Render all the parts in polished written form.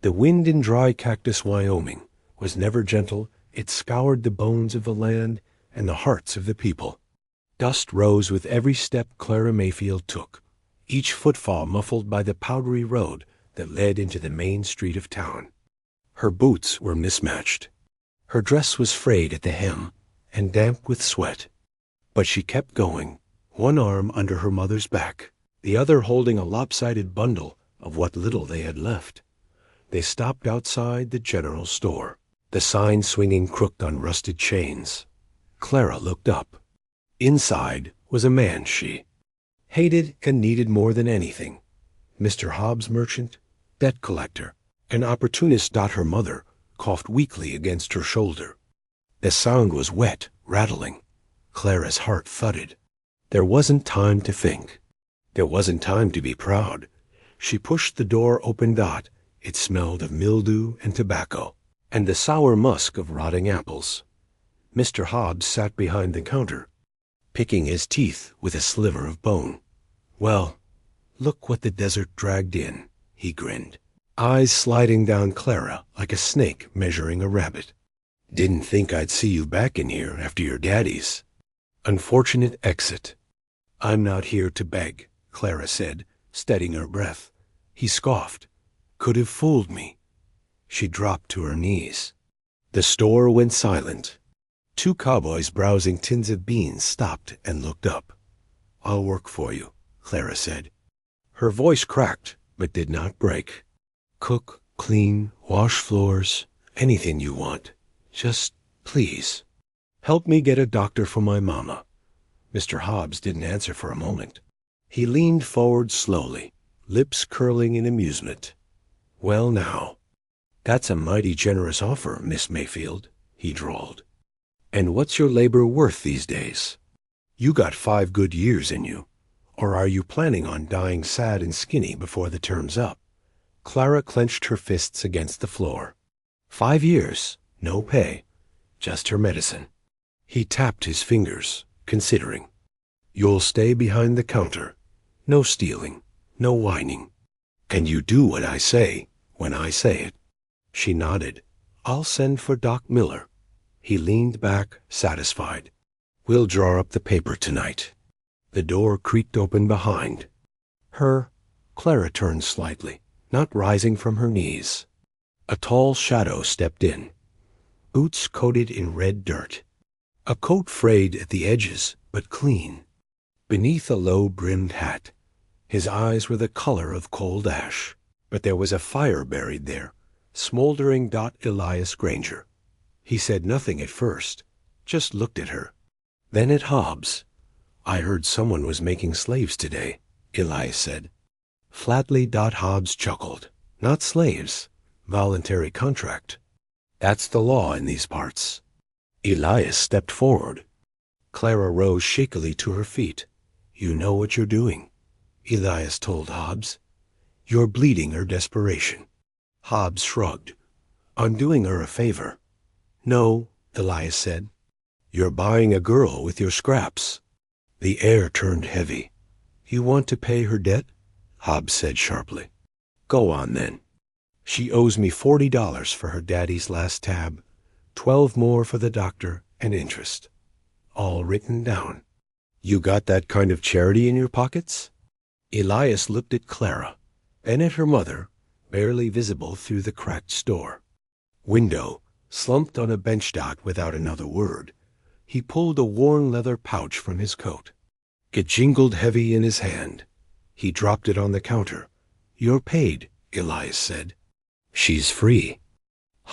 The wind in dry Cactus, Wyoming, was never gentle. It scoured the bones of the land and the hearts of the people. Dust rose with every step Clara Mayfield took, each footfall muffled by the powdery road that led into the main street of town. Her boots were mismatched. Her dress was frayed at the hem and damp with sweat. But she kept going, one arm under her mother's back, the other holding a lopsided bundle of what little they had left. They stopped outside the general store, the sign swinging crooked on rusted chains. Clara looked up. Inside was a man she hated and needed more than anything. Mr. Hobbs, merchant, debt collector, an opportunist. Her mother coughed weakly against her shoulder. The sound was wet, rattling. Clara's heart thudded. There wasn't time to think. There wasn't time to be proud. She pushed the door open. It smelled of mildew and tobacco, and the sour musk of rotting apples. Mr. Hobbs sat behind the counter, picking his teeth with a sliver of bone. "Well, look what the desert dragged in," he grinned, eyes sliding down Clara like a snake measuring a rabbit. "Didn't think I'd see you back in here after your daddy's unfortunate exit." "I'm not here to beg," Clara said, steadying her breath. He scoffed. "Could have fooled me." She dropped to her knees. The store went silent. Two cowboys browsing tins of beans stopped and looked up. "I'll work for you," Clara said. Her voice cracked, but did not break. "Cook, clean, wash floors, anything you want. Just, please, help me get a doctor for my mama." Mr. Hobbs didn't answer for a moment. He leaned forward slowly, lips curling in amusement. "Well now, that's a mighty generous offer, Miss Mayfield," he drawled. "And what's your labor worth these days? You got 5 good years in you. Or are you planning on dying sad and skinny before the term's up?" Clara clenched her fists against the floor. 5 years, no pay, just her medicine. He tapped his fingers, considering. "You'll stay behind the counter. No stealing, no whining. And you do what I say when I say it." She nodded. "I'll send for Doc Miller." He leaned back, satisfied. "We'll draw up the paper tonight." The door creaked open behind her. Clara turned slightly, not rising from her knees. A tall shadow stepped in, boots coated in red dirt, a coat frayed at the edges but clean. Beneath a low-brimmed hat, his eyes were the color of cold ash, but there was a fire buried there, smoldering. Elias Granger. He said nothing at first, just looked at her, then at Hobbs. "I heard someone was making slaves today," Elias said. Flatly. Hobbs chuckled. "Not slaves, voluntary contract. That's the law in these parts." Elias stepped forward. Clara rose shakily to her feet. "You know what you're doing," Elias told Hobbs. "You're bleeding her desperation." Hobbs shrugged. "I'm doing her a favor." "No," Elias said. "You're buying a girl with your scraps." The air turned heavy. "You want to pay her debt?" Hobbs said sharply. "Go on, then. She owes me $40 for her daddy's last tab, 12 more for the doctor, and interest. All written down. You got that kind of charity in your pockets?" Elias looked at Clara, then at her mother, barely visible through the cracked store window, slumped on a bench. Without another word, he pulled a worn leather pouch from his coat. It jingled heavy in his hand. He dropped it on the counter. "You're paid," Elias said. "She's free."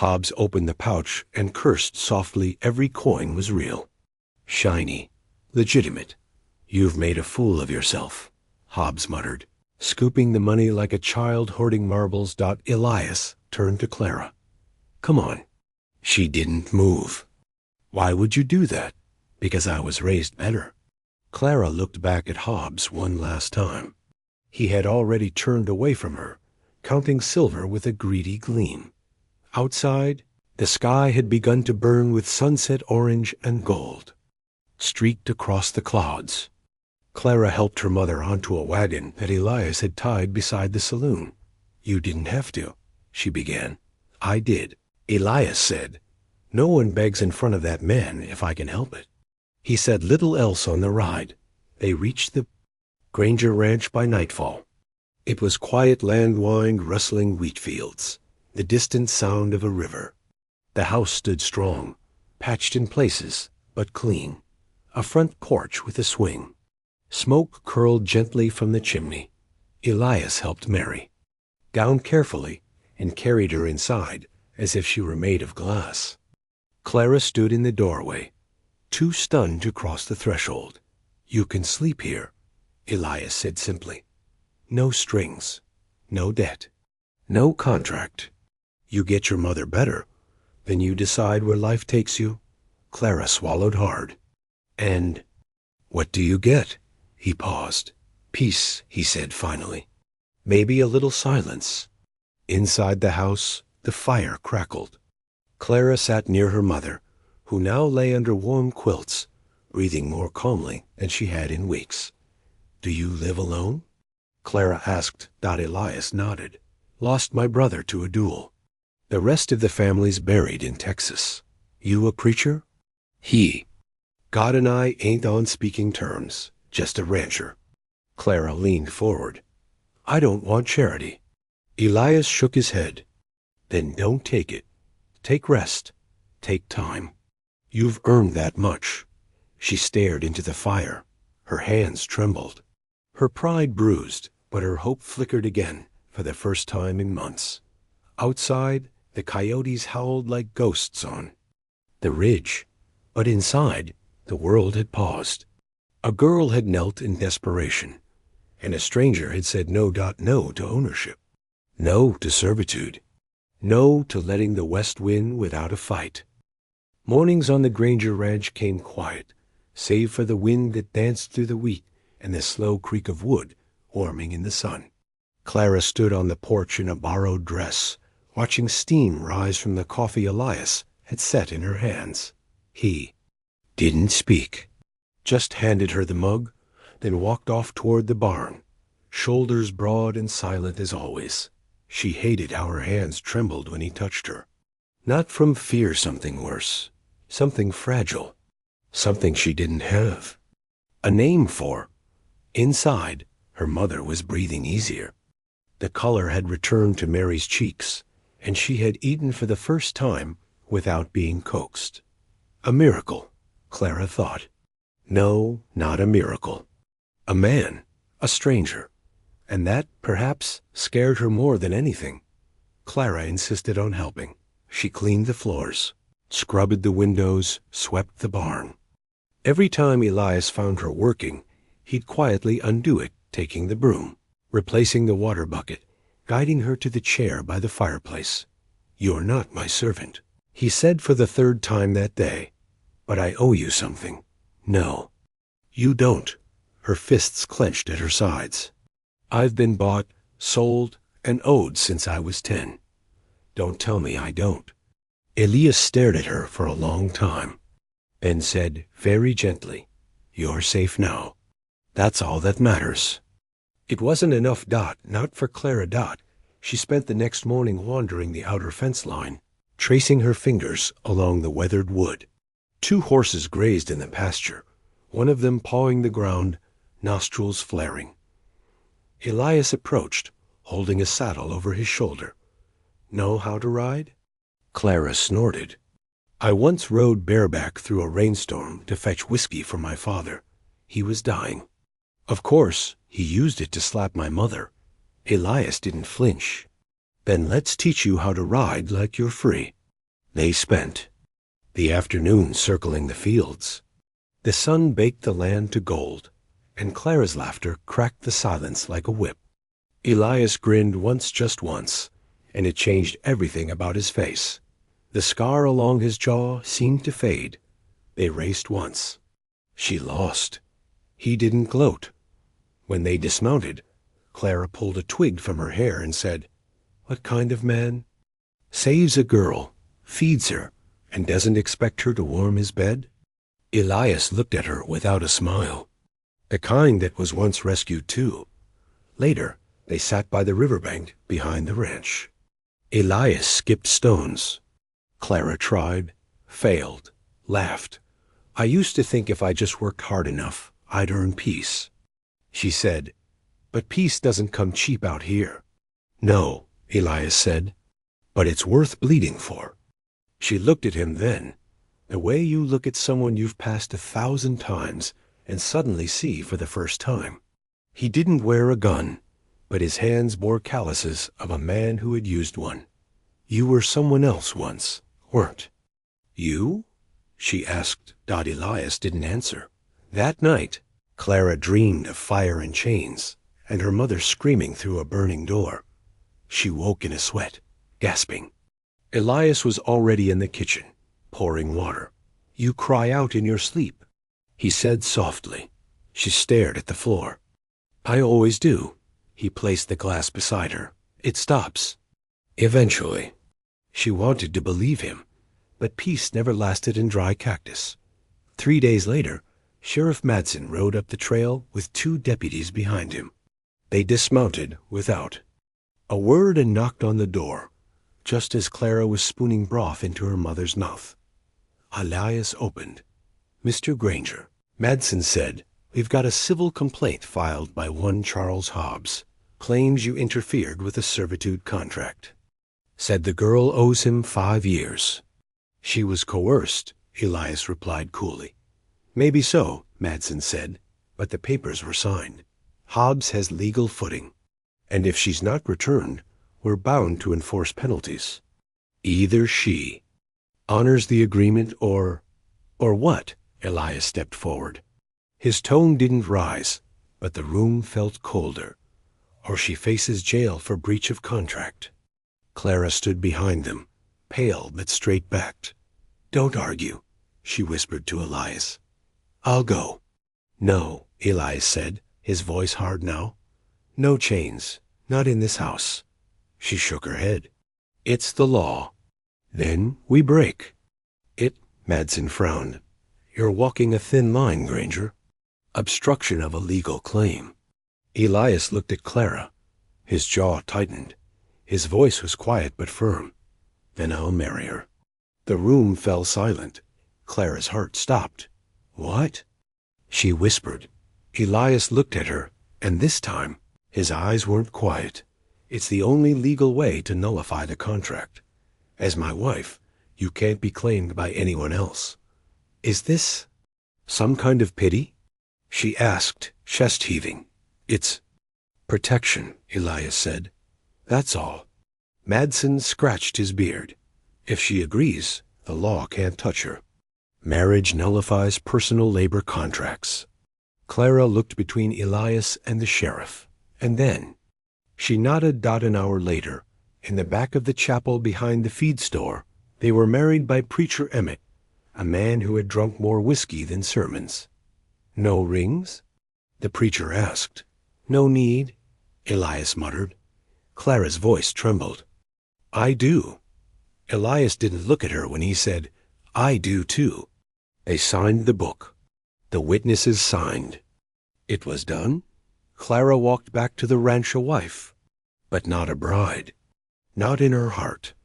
Hobbs opened the pouch and cursed softly. Every coin was real, shiny, legitimate. "You've made a fool of yourself," Hobbs muttered, scooping the money like a child hoarding marbles. Elias turned to Clara. "Come on." She didn't move. "Why would you do that?" "Because I was raised better." Clara looked back at Hobbs one last time. He had already turned away from her, counting silver with a greedy gleam. Outside, the sky had begun to burn with sunset orange and gold, streaked across the clouds. Clara helped her mother onto a wagon that Elias had tied beside the saloon. "You didn't have to," she began. I did. Elias said, no one begs in front of that man if I can help it. He said little else on the ride. They reached the Granger Ranch by nightfall. It was quiet land-lined, rustling wheat fields, the distant sound of a river. The house stood strong, patched in places, but clean. A front porch with a swing. Smoke curled gently from the chimney. Elias helped Mary, gowned carefully, and carried her inside as if she were made of glass. Clara stood in the doorway, too stunned to cross the threshold. You can sleep here, Elias said simply. No strings, no debt, no contract. You get your mother better, then you decide where life takes you. Clara swallowed hard. And what do you get? He paused. Peace, he said finally. Maybe a little silence. Inside the house, the fire crackled. Clara sat near her mother, who now lay under warm quilts, breathing more calmly than she had in weeks. Do you live alone? Clara asked. Elias nodded. Lost my brother to a duel. The rest of the family's buried in Texas. You a preacher? He. God and I ain't on speaking terms, just a rancher. Clara leaned forward. I don't want charity. Elias shook his head. Then don't take it. Take rest. Take time. You've earned that much. She stared into the fire. Her hands trembled. Her pride bruised, but her hope flickered again for the first time in months. Outside, the coyotes howled like ghosts on the ridge, but inside, the world had paused. A girl had knelt in desperation, and a stranger had said no to ownership, no to servitude, no to letting the West win without a fight. Mornings on the Granger Ranch came quiet, save for the wind that danced through the wheat and the slow creak of wood warming in the sun. Clara stood on the porch in a borrowed dress, watching steam rise from the coffee Elias had set in her hands. He didn't speak, just handed her the mug, then walked off toward the barn, shoulders broad and silent as always. She hated how her hands trembled when he touched her. Not from fear, something worse, something fragile, something she didn't have a name for. Inside, her mother was breathing easier. The color had returned to Mary's cheeks, and she had eaten for the first time without being coaxed. A miracle, Clara thought. No, not a miracle. A man, a stranger, and that, perhaps, scared her more than anything. Clara insisted on helping. She cleaned the floors, scrubbed the windows, swept the barn. Every time Elias found her working, he'd quietly undo it, taking the broom, replacing the water bucket, guiding her to the chair by the fireplace. You're not my servant, he said for the third time that day, but I owe you something. No, you don't. Her fists clenched at her sides. I've been bought, sold, and owed since I was 10. Don't tell me I don't. Elias stared at her for a long time, then said very gently, You're safe now. That's all that matters. It wasn't enough, not for Clara. She spent the next morning wandering the outer fence line, tracing her fingers along the weathered wood. 2 horses grazed in the pasture, one of them pawing the ground, nostrils flaring. Elias approached, holding a saddle over his shoulder. Know how to ride? Clara snorted. I once rode bareback through a rainstorm to fetch whiskey for my father. He was dying. Of course, he used it to slap my mother. Elias didn't flinch. Then let's teach you how to ride like you're free. They spent the afternoon circling the fields. The sun baked the land to gold, and Clara's laughter cracked the silence like a whip. Elias grinned once, just once, and it changed everything about his face. The scar along his jaw seemed to fade. They raced once. She lost. He didn't gloat. When they dismounted, Clara pulled a twig from her hair and said, What kind of man? Saves a girl, feeds her, and doesn't expect her to warm his bed? Elias looked at her without a smile. The kind that was once rescued too. Later, they sat by the riverbank behind the ranch. Elias skipped stones. Clara tried, failed, laughed. I used to think if I just worked hard enough, I'd earn peace. She said, but peace doesn't come cheap out here. No, Elias said, but it's worth bleeding for. She looked at him then, the way you look at someone you've passed 1,000 times and suddenly see for the first time. He didn't wear a gun, but his hands bore calluses of a man who had used one. You were someone else once, weren't you? She asked. Elias didn't answer. That night, Clara dreamed of fire and chains, and her mother screaming through a burning door. She woke in a sweat, gasping. Elias was already in the kitchen, pouring water. You cry out in your sleep, he said softly. She stared at the floor. I always do. He placed the glass beside her. It stops. Eventually. She wanted to believe him, but peace never lasted in dry cactus. 3 days later, Sheriff Madsen rode up the trail with 2 deputies behind him. They dismounted without a word and knocked on the door, just as Clara was spooning broth into her mother's mouth. Elias opened. Mr. Granger, Madsen said, we've got a civil complaint filed by one Charles Hobbs. Claims you interfered with a servitude contract. Said the girl owes him 5 years. She was coerced, Elias replied coolly. Maybe so, Madsen said, but the papers were signed. Hobbs has legal footing, and if she's not returned, we're bound to enforce penalties. Either she honors the agreement or what? Elias stepped forward. His tone didn't rise, but the room felt colder. Or she faces jail for breach of contract. Clara stood behind them, pale but straight-backed. Don't argue, she whispered to Elias. I'll go. No, Elias said, his voice hard now. No chains, not in this house. She shook her head. It's the law. Then we break. Madsen frowned. You're walking a thin line, Granger. Obstruction of a legal claim. Elias looked at Clara. His jaw tightened. His voice was quiet but firm. Then I'll marry her. The room fell silent. Clara's heart stopped. What? She whispered. Elias looked at her, and this time, his eyes weren't quiet. It's the only legal way to nullify the contract. As my wife, you can't be claimed by anyone else. Is this some kind of pity? She asked, chest heaving. It's protection, Elias said. That's all. Madsen scratched his beard. If she agrees, the law can't touch her. Marriage nullifies personal labor contracts. Clara looked between Elias and the sheriff, and then she nodded. An hour later, in the back of the chapel behind the feed store, they were married by Preacher Emmett, a man who had drunk more whiskey than sermons. No rings? The preacher asked. No need, Elias muttered. Clara's voice trembled. I do. Elias didn't look at her when he said, I do too. They signed the book. The witnesses signed. It was done. Clara walked back to the ranch a wife, but not a bride. Not in her heart.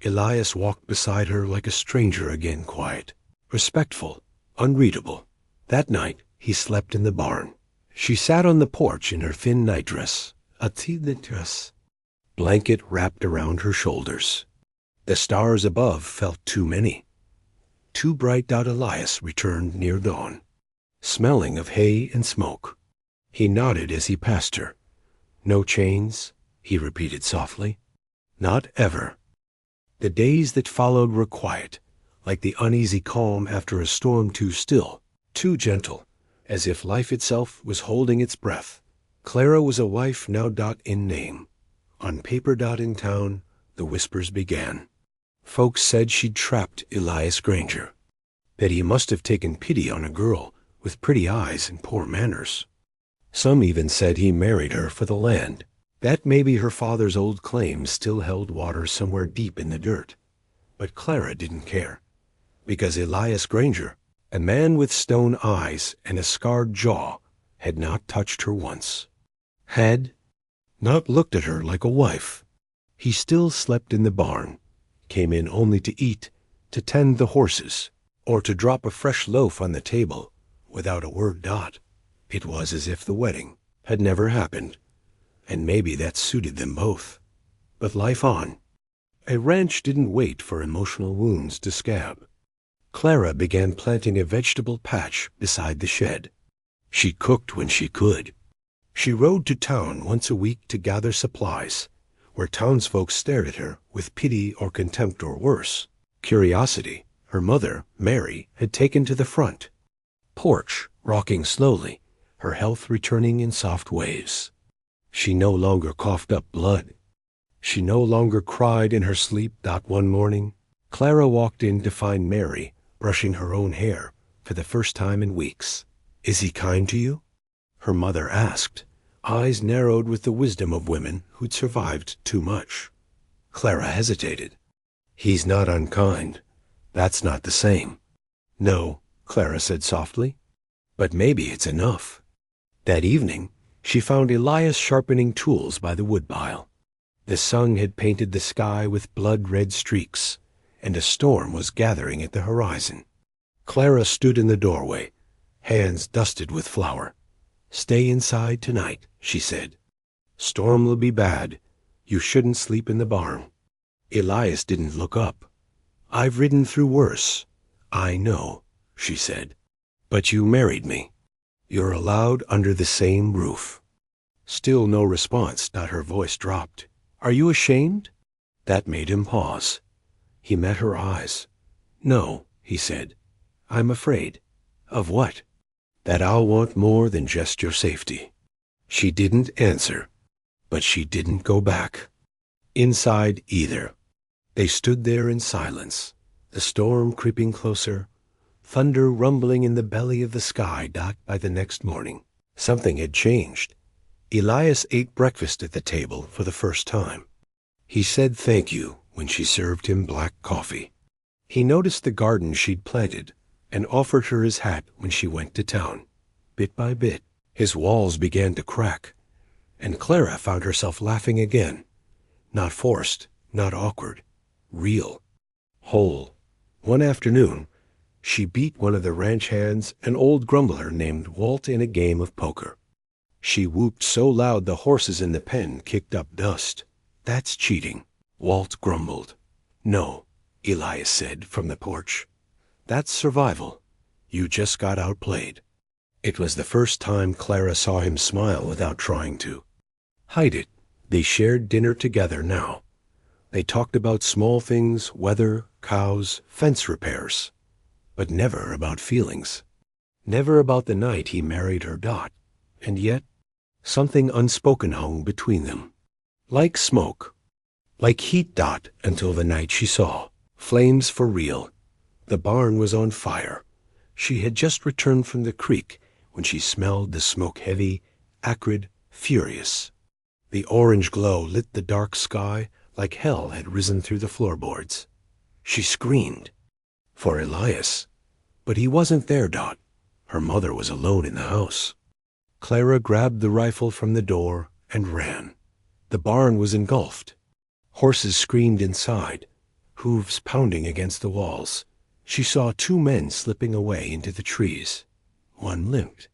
Elias walked beside her like a stranger again, quiet, respectful, unreadable. That night he slept in the barn. She sat on the porch in her thin nightdress, a petite dress, blanket wrapped around her shoulders. The stars above felt too many. Too bright. Elias returned near dawn, smelling of hay and smoke. He nodded as he passed her. No chains, he repeated softly. Not ever. The days that followed were quiet, like the uneasy calm after a storm too still, too gentle, as if life itself was holding its breath. Clara was a wife now. In name. On paper. In town, the whispers began. Folks said she'd trapped Elias Granger, that he must have taken pity on a girl with pretty eyes and poor manners. Some even said he married her for the land, that maybe her father's old claims still held water somewhere deep in the dirt. But Clara didn't care, because Elias Granger, a man with stone eyes and a scarred jaw, had not touched her once. Had not looked at her like a wife. He still slept in the barn, came in only to eat, to tend the horses, or to drop a fresh loaf on the table, without a word. It was as if the wedding had never happened, and maybe that suited them both. But life on. A ranch didn't wait for emotional wounds to scab. Clara began planting a vegetable patch beside the shed. She cooked when she could. She rode to town once a week to gather supplies, where townsfolk stared at her with pity or contempt or worse, curiosity. Her mother, Mary, had taken to the front porch, rocking slowly, her health returning in soft waves. She no longer coughed up blood. She no longer cried in her sleep. One morning, Clara walked in to find Mary brushing her own hair for the first time in weeks. "Is he kind to you?" her mother asked, eyes narrowed with the wisdom of women who'd survived too much. Clara hesitated. "He's not unkind. That's not the same." "No," Clara said softly, "but maybe it's enough." That evening, she found Elias sharpening tools by the woodpile. The sun had painted the sky with blood-red streaks, and a storm was gathering at the horizon. Clara stood in the doorway, hands dusted with flour. "Stay inside tonight," she said. "Storm'll be bad. You shouldn't sleep in the barn." Elias didn't look up. "I've ridden through worse. I know," she said. "But you married me. You're allowed under the same roof." Still no response. Her voice dropped. "Are you ashamed?" That made him pause. He met her eyes. "No," he said. "I'm afraid." "Of what?" "That I'll want more than just your safety." She didn't answer, but she didn't go back. Inside either. They stood there in silence, the storm creeping closer, thunder rumbling in the belly of the sky. By the next morning, something had changed. Elias ate breakfast at the table for the first time. He said thank you when she served him black coffee. He noticed the garden she'd planted and offered her his hat when she went to town. Bit by bit, his walls began to crack, and Clara found herself laughing again. Not forced, not awkward. Real. Whole. One afternoon, she beat one of the ranch hands, an old grumbler named Walt, in a game of poker. She whooped so loud the horses in the pen kicked up dust. "That's cheating," Walt grumbled. "No," Elias said from the porch. "That's survival. You just got outplayed." It was the first time Clara saw him smile without trying to hide it. They shared dinner together now. They talked about small things, weather, cows, fence repairs, but never about feelings. Never about the night he married her. And yet, something unspoken hung between them. Like smoke. Like heat. Until the night she saw. Flames for real. The barn was on fire. She had just returned from the creek when she smelled the smoke, heavy, acrid, furious. The orange glow lit the dark sky like hell had risen through the floorboards. She screamed. For Elias. But he wasn't there. Her mother was alone in the house. Clara grabbed the rifle from the door and ran. The barn was engulfed. Horses screamed inside, hooves pounding against the walls. She saw two men slipping away into the trees. One limped.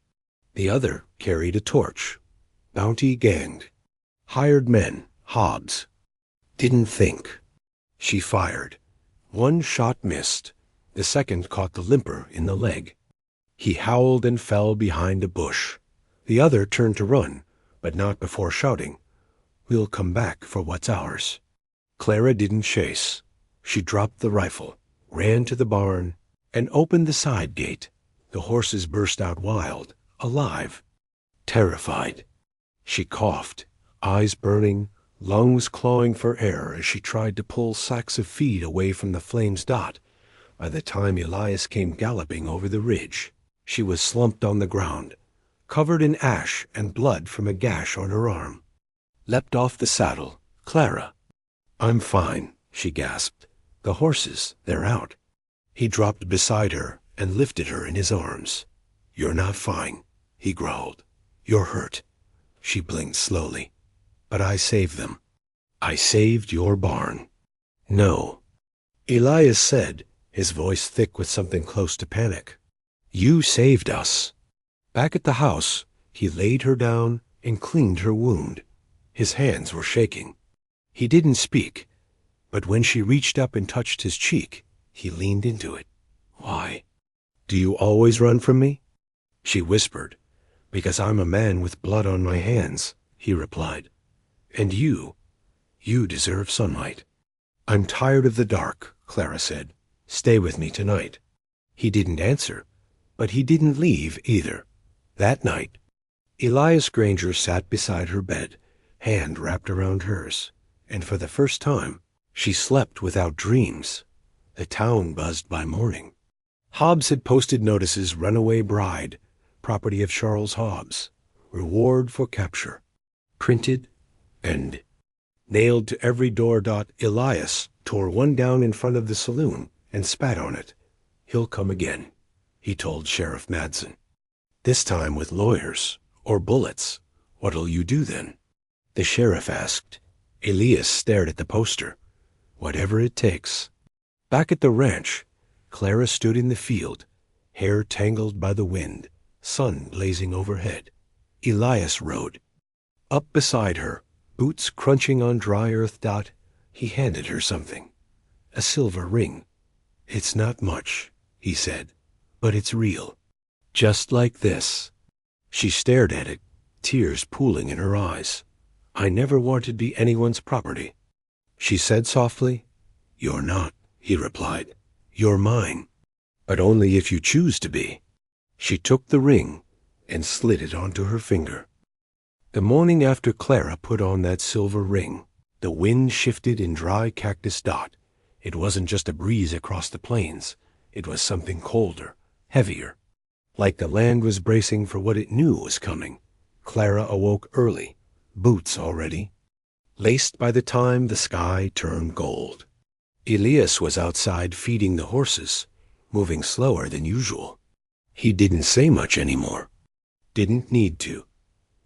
The other carried a torch. Bounty ganged. Hired men, Hobbs. Didn't think. She fired. One shot missed. The second caught the limper in the leg. He howled and fell behind a bush. The other turned to run, but not before shouting, "We'll come back for what's ours." Clara didn't chase. She dropped the rifle, ran to the barn, and opened the side gate. The horses burst out wild, alive, terrified. She coughed, eyes burning, lungs clawing for air as she tried to pull sacks of feed away from the flames. By the time Elias came galloping over the ridge, she was slumped on the ground, covered in ash and blood from a gash on her arm. Leapt off the saddle. "Clara." "I'm fine," she gasped. "The horses, they're out." He dropped beside her and lifted her in his arms. "You're not fine," he growled. "You're hurt." She blinked slowly. "But I saved them." I saved your barn. No, Elias said, his voice thick with something close to panic. You saved us. Back at the house, he laid her down and cleaned her wound. His hands were shaking. He didn't speak, but when she reached up and touched his cheek, he leaned into it. Why? Do you always run from me? She whispered. Because I'm a man with blood on my hands, he replied. And you deserve sunlight. I'm tired of the dark, Clara said. Stay with me tonight. He didn't answer, but he didn't leave either. That night, Elias Granger sat beside her bed, hand wrapped around hers, and for the first time, she slept without dreams. The town buzzed by morning. Hobbs had posted notices, runaway bride, property of Charles Hobbs, reward for capture, printed and nailed to every door. Elias tore one down in front of the saloon and spat on it. He'll come again, he told Sheriff Madsen. This time with lawyers or bullets. What'll you do then? The sheriff asked. Elias stared at the poster. Whatever it takes. Back at the ranch, Clara stood in the field, hair tangled by the wind, sun blazing overhead. Elias rode. Up beside her, boots crunching on dry earth. He handed her something. A silver ring. It's not much, he said, but it's real. Just like this. She stared at it, tears pooling in her eyes. I never wanted to be anyone's property. She said softly. You're not, he replied. You're mine. But only if you choose to be. She took the ring and slid it onto her finger. The morning after Clara put on that silver ring, the wind shifted in dry Cactus. It wasn't just a breeze across the plains. It was something colder, heavier. Like the land was bracing for what it knew was coming. Clara awoke early, boots already, laced by the time the sky turned gold. Elias was outside feeding the horses, moving slower than usual. He didn't say much anymore. Didn't need to.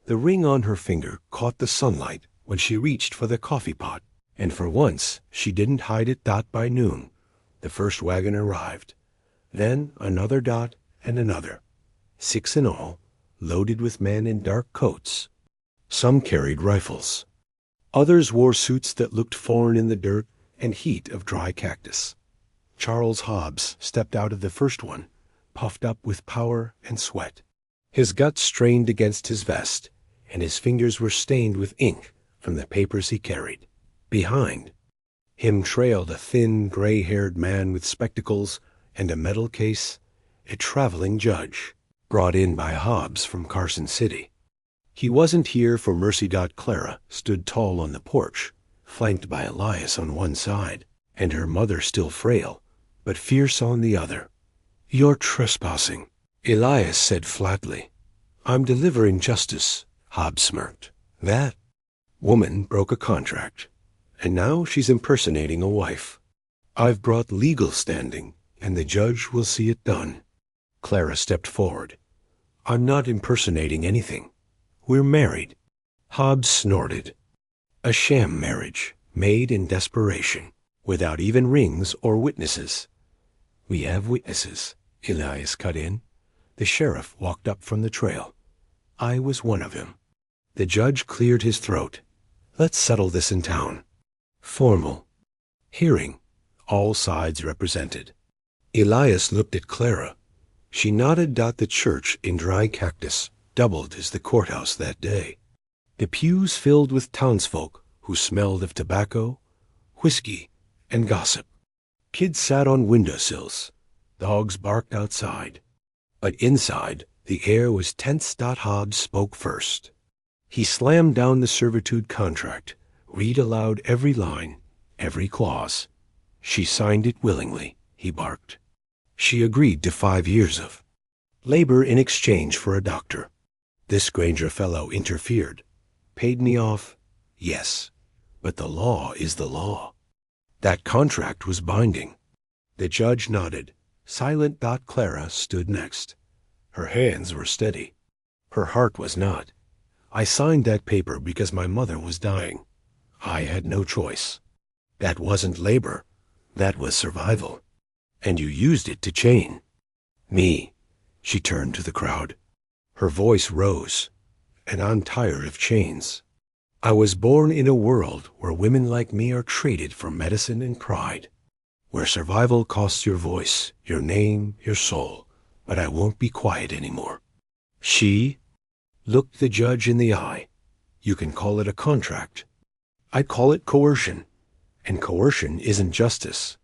The ring on her finger caught the sunlight when she reached for the coffee pot, and for once she didn't hide it. By noon, the first wagon arrived. Then another and another. 6 in all, loaded with men in dark coats. Some carried rifles. Others wore suits that looked foreign in the dirt and heat of dry Cactus. Charles Hobbs stepped out of the first one, puffed up with power and sweat. His guts strained against his vest, and his fingers were stained with ink from the papers he carried. Behind him trailed a thin, gray-haired man with spectacles and a metal case, a traveling judge, brought in by Hobbs from Carson City. He wasn't here for mercy. Clara stood tall on the porch, flanked by Elias on one side, and her mother still frail, but fierce on the other. You're trespassing, Elias said flatly. I'm delivering justice, Hobbs smirked. That woman broke a contract, and now she's impersonating a wife. I've brought legal standing, and the judge will see it done. Clara stepped forward. I'm not impersonating anything. We're married. Hobbs snorted. A sham marriage, made in desperation, without even rings or witnesses. We have witnesses, Elias cut in. The sheriff walked up from the trail. I was one of them. The judge cleared his throat. Let's settle this in town. Formal. Hearing. All sides represented. Elias looked at Clara. She nodded. The church in dry Cactus doubled as the courthouse that day. The pews filled with townsfolk who smelled of tobacco, whiskey, and gossip. Kids sat on windowsills. Dogs barked outside. But inside, the air was tense. Hobbs spoke first. He slammed down the servitude contract, read aloud every line, every clause. She signed it willingly, he barked. She agreed to 5 years of labor in exchange for a doctor. This Granger fellow interfered. Paid me off? Yes. But the law is the law. That contract was binding. The judge nodded. Silent. Clara stood next. Her hands were steady. Her heart was not. I signed that paper because my mother was dying. I had no choice. That wasn't labor. That was survival. And you used it to chain me. She turned to the crowd. Her voice rose. And I'm tired of chains. I was born in a world where women like me are traded for medicine and pride, where survival costs your voice, your name, your soul. But I won't be quiet anymore. She looked the judge in the eye. You can call it a contract. I'd call it coercion. And coercion isn't justice.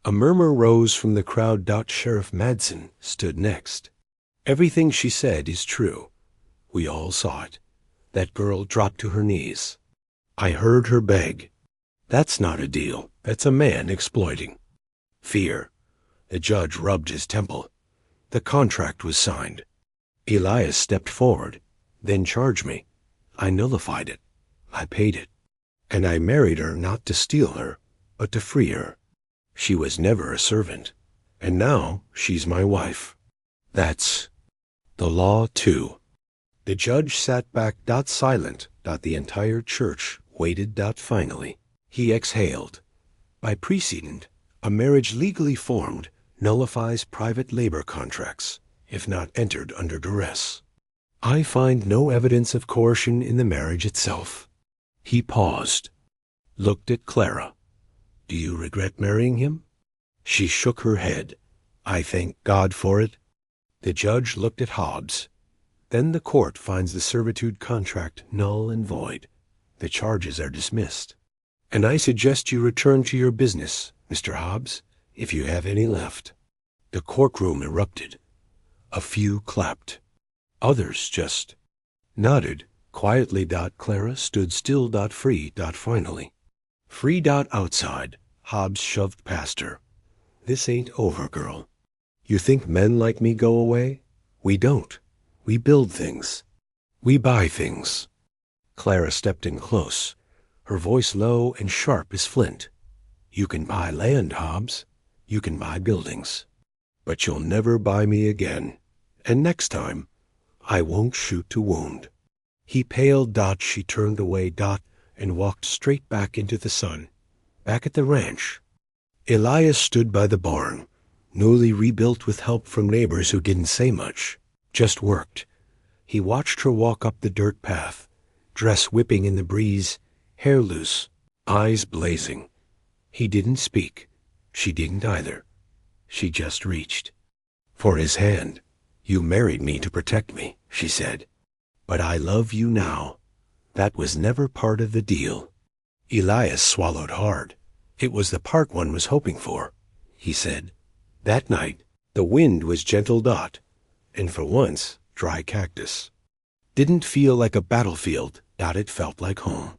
A murmur rose from the crowd. Sheriff Madsen stood next. Everything she said is true. We all saw it. That girl dropped to her knees. I heard her beg. That's not a deal. That's a man exploiting. Fear. The judge rubbed his temple. The contract was signed. Elias stepped forward, then charged me. I nullified it. I paid it. And I married her not to steal her, but to free her. She was never a servant. And now she's my wife. That's the law, too. The judge sat back. Silent. The entire church waited. Finally, he exhaled. By precedent, a marriage legally formed nullifies private labor contracts, if not entered under duress. I find no evidence of coercion in the marriage itself. He paused, looked at Clara. Do you regret marrying him? She shook her head. I thank God for it. The judge looked at Hobbs. Then the court finds the servitude contract null and void. The charges are dismissed. And I suggest you return to your business, Mr. Hobbs, if you have any left. The courtroom erupted. A few clapped. Others just nodded quietly. Clara stood still. Free. Finally. Free. Outside. Hobbs shoved past her. This ain't over, girl. You think men like me go away? We don't. We build things. We buy things. Clara stepped in close, her voice low and sharp as flint. You can buy land, Hobbs. You can buy buildings. But you'll never buy me again. And next time, I won't shoot to wound. He paled. She turned away. And walked straight back into the sun. Back at the ranch. Elias stood by the barn, newly rebuilt with help from neighbors who didn't say much, just worked. He watched her walk up the dirt path, dress whipping in the breeze, hair loose, eyes blazing. He didn't speak. She didn't either. She just reached for his hand. You married me to protect me, she said. But I love you now. That was never part of the deal. Elias swallowed hard. It was the part one was hoping for, he said. That night, the wind was gentle. And for once, dry cactus. Didn't feel like a battlefield. It felt like home.